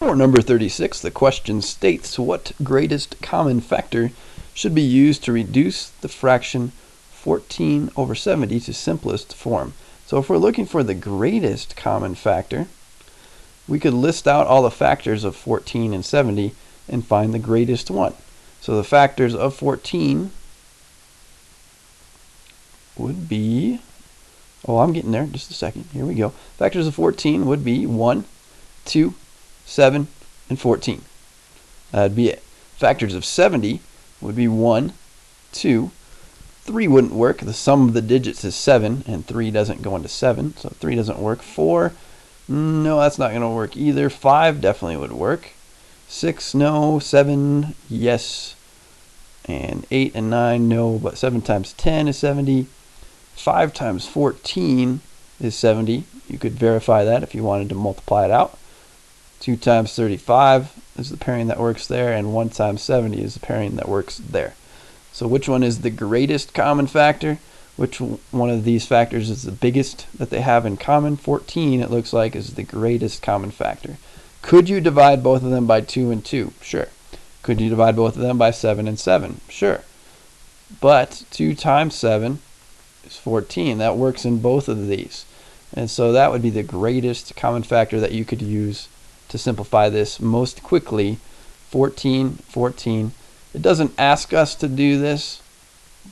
For number 36, the question states what greatest common factor should be used to reduce the fraction 14 over 70 to simplest form. So if we're looking for the greatest common factor, we could list out all the factors of 14 and 70 and find the greatest one. So the factors of 14 would be, oh, I'm getting there, just a second, here we go. Factors of 14 would be 1, 2, 7, and 14. That'd be it. Factors of 70 would be 1, 2, 3 wouldn't work. The sum of the digits is 7, and 3 doesn't go into 7, so 3 doesn't work. 4, no, that's not going to work either. 5 definitely would work. 6, no. 7, yes. And 8 and 9, no, but 7 times 10 is 70. 5 times 14 is 70. You could verify that if you wanted to multiply it out. 2 times 35 is the pairing that works there, and 1 times 70 is the pairing that works there. So which one is the greatest common factor? Which one of these factors is the biggest that they have in common? 14, it looks like, is the greatest common factor. Could you divide both of them by 2 and 2? Sure. Could you divide both of them by 7 and 7? Sure. But 2 times 7 is 14. That works in both of these. And so that would be the greatest common factor that you could use to simplify this most quickly. 14, 14. It doesn't ask us to do this,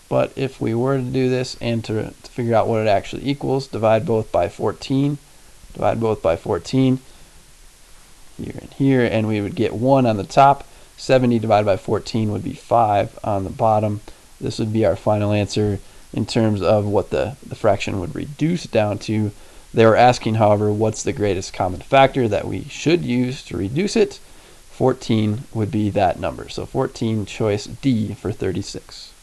but if we were to do this and to figure out what it actually equals, divide both by 14, divide both by 14, here and here, and we would get 1 on the top. 70 divided by 14 would be 5 on the bottom. This would be our final answer in terms of what the fraction would reduce down to. They were asking, however, what's the greatest common factor that we should use to reduce it? 14 would be that number. So 14, choice D for 36.